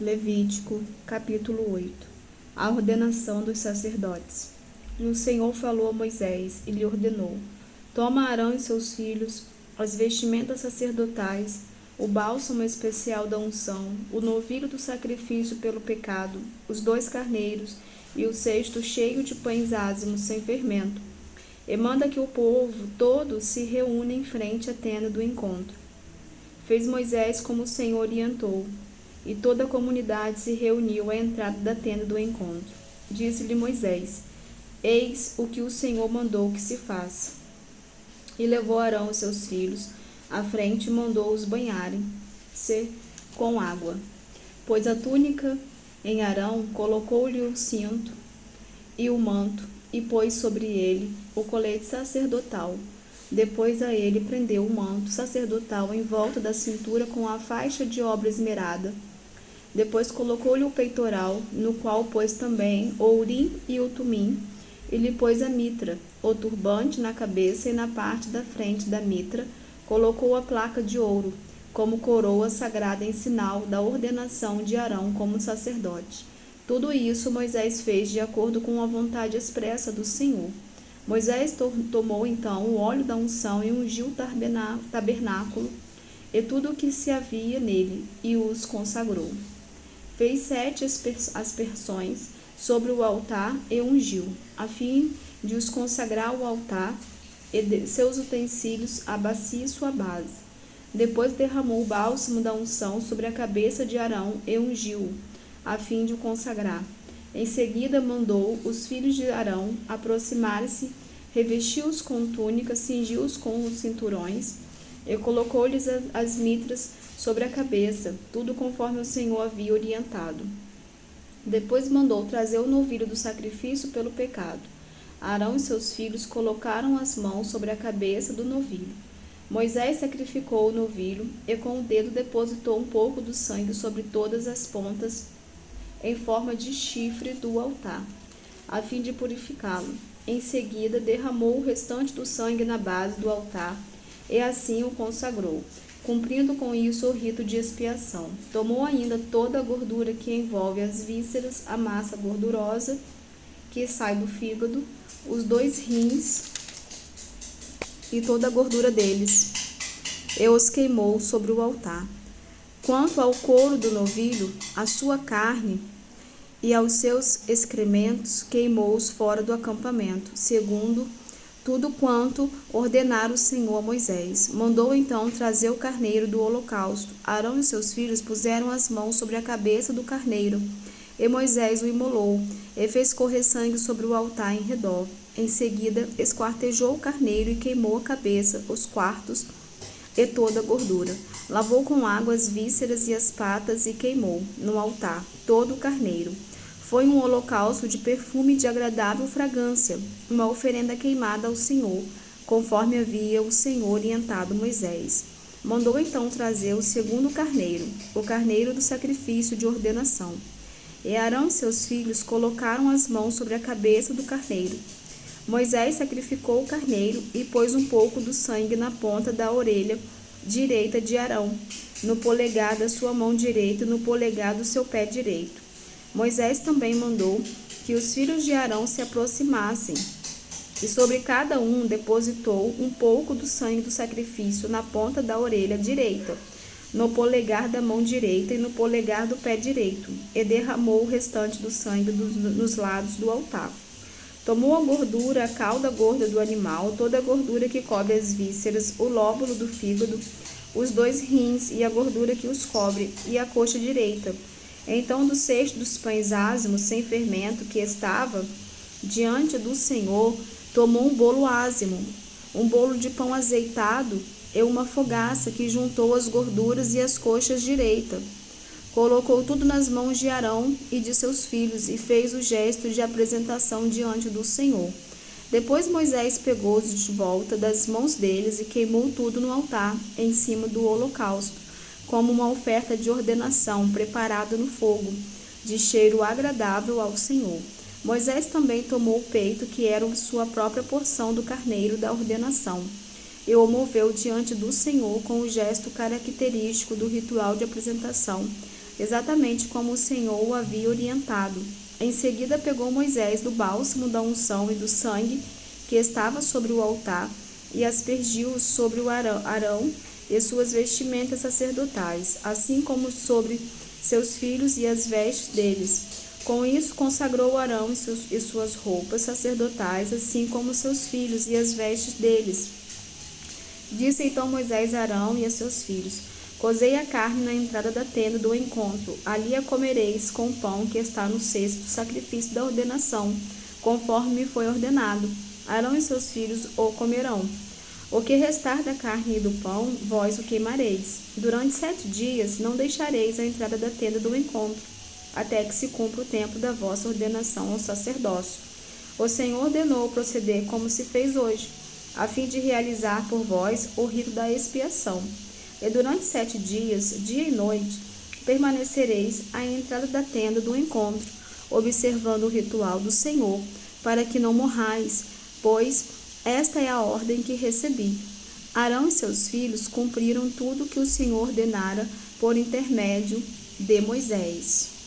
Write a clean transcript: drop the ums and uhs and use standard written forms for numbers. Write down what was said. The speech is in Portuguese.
Levítico, capítulo 8. A ordenação dos sacerdotes. E o Senhor falou a Moisés e lhe ordenou: Toma Arão e seus filhos, as vestimentas sacerdotais, o bálsamo especial da unção, o novilho do sacrifício pelo pecado, os 2 carneiros e o cesto cheio de pães ázimos sem fermento. E manda que o povo todo se reúna em frente à tenda do encontro. Fez Moisés como o Senhor orientou, e toda a comunidade se reuniu à entrada da tenda do encontro. Disse-lhe Moisés: Eis o que o Senhor mandou que se faça. E levou Arão e seus filhos à frente e mandou-os banharem-se com água. Pôs a túnica em Arão, colocou-lhe o cinto e o manto, e pôs sobre ele o colete sacerdotal. Depois a ele prendeu o manto sacerdotal em volta da cintura com a faixa de obra esmerada. Depois colocou-lhe o peitoral, no qual pôs também o urim e o tumim, e lhe pôs a mitra, o turbante na cabeça, e na parte da frente da mitra colocou a placa de ouro, como coroa sagrada em sinal da ordenação de Arão como sacerdote. Tudo isso Moisés fez de acordo com a vontade expressa do Senhor. Moisés tomou então o óleo da unção e ungiu o tabernáculo e tudo o que se havia nele, e os consagrou. Fez 7 aspersões sobre o altar e ungiu, a fim de os consagrar ao altar e de seus utensílios, a bacia e sua base. Depois derramou o bálsamo da unção sobre a cabeça de Arão e ungiu-o, a fim de o consagrar. Em seguida mandou os filhos de Arão aproximar-se, revestiu-os com túnicas, cingiu-os com os cinturões e colocou-lhes as mitras sobre a cabeça, tudo conforme o Senhor havia orientado. Depois mandou trazer o novilho do sacrifício pelo pecado. Arão e seus filhos colocaram as mãos sobre a cabeça do novilho. Moisés sacrificou o novilho e com o dedo depositou um pouco do sangue sobre todas as pontas em forma de chifre do altar, a fim de purificá-lo. Em seguida, derramou o restante do sangue na base do altar e assim o consagrou, cumprindo com isso o rito de expiação. Tomou ainda toda a gordura que envolve as vísceras, a massa gordurosa que sai do fígado, os 2 rins e toda a gordura deles, e os queimou sobre o altar. Quanto ao couro do novilho, a sua carne e aos seus excrementos, queimou-os fora do acampamento, segundo tudo quanto ordenara o Senhor a Moisés. Mandou então trazer o carneiro do holocausto. Arão e seus filhos puseram as mãos sobre a cabeça do carneiro, e Moisés o imolou, e fez correr sangue sobre o altar em redor. Em seguida, esquartejou o carneiro e queimou a cabeça, os quartos e toda a gordura. Lavou com água as vísceras e as patas e queimou no altar todo o carneiro. Foi um holocausto de perfume de agradável fragrância, uma oferenda queimada ao Senhor, conforme havia o Senhor orientado Moisés. Mandou então trazer o segundo carneiro, o carneiro do sacrifício de ordenação. E Arão e seus filhos colocaram as mãos sobre a cabeça do carneiro. Moisés sacrificou o carneiro e pôs um pouco do sangue na ponta da orelha direita de Arão, no polegar da sua mão direita e no polegar do seu pé direito. Moisés também mandou que os filhos de Arão se aproximassem, e sobre cada um depositou um pouco do sangue do sacrifício na ponta da orelha direita, no polegar da mão direita e no polegar do pé direito, e derramou o restante do sangue nos lados do altar. Tomou a gordura, a cauda gorda do animal, toda a gordura que cobre as vísceras, o lóbulo do fígado, os 2 rins e a gordura que os cobre, e a coxa direita. Então, do cesto dos pães ázimos sem fermento que estava diante do Senhor, tomou um bolo ázimo, um bolo de pão azeitado e uma fogaça que juntou as gorduras e as coxas direita. Colocou tudo nas mãos de Arão e de seus filhos e fez o gesto de apresentação diante do Senhor. Depois Moisés pegou-os de volta das mãos deles e queimou tudo no altar, em cima do holocausto, como uma oferta de ordenação preparada no fogo, de cheiro agradável ao Senhor. Moisés também tomou o peito, que era sua própria porção do carneiro da ordenação, e o moveu diante do Senhor com o gesto característico do ritual de apresentação, exatamente como o Senhor o havia orientado. Em seguida pegou Moisés do bálsamo da unção e do sangue que estava sobre o altar e aspergiu sobre o Arão e suas vestimentas sacerdotais, assim como sobre seus filhos e as vestes deles. Com isso consagrou Arão e suas roupas sacerdotais, assim como seus filhos e as vestes deles. Disse então Moisés a Arão e a seus filhos: Cozei a carne na entrada da tenda do encontro, ali a comereis com o pão que está no cesto do sacrifício da ordenação, conforme me foi ordenado. Arão e seus filhos o comerão. O que restar da carne e do pão, vós o queimareis. Durante 7 dias não deixareis a entrada da tenda do encontro, até que se cumpra o tempo da vossa ordenação ao sacerdócio. O Senhor ordenou proceder como se fez hoje, a fim de realizar por vós o rito da expiação. E durante 7 dias, dia e noite, permanecereis à entrada da tenda do encontro, observando o ritual do Senhor, para que não morrais, pois esta é a ordem que recebi. Arão e seus filhos cumpriram tudo que o Senhor ordenara por intermédio de Moisés.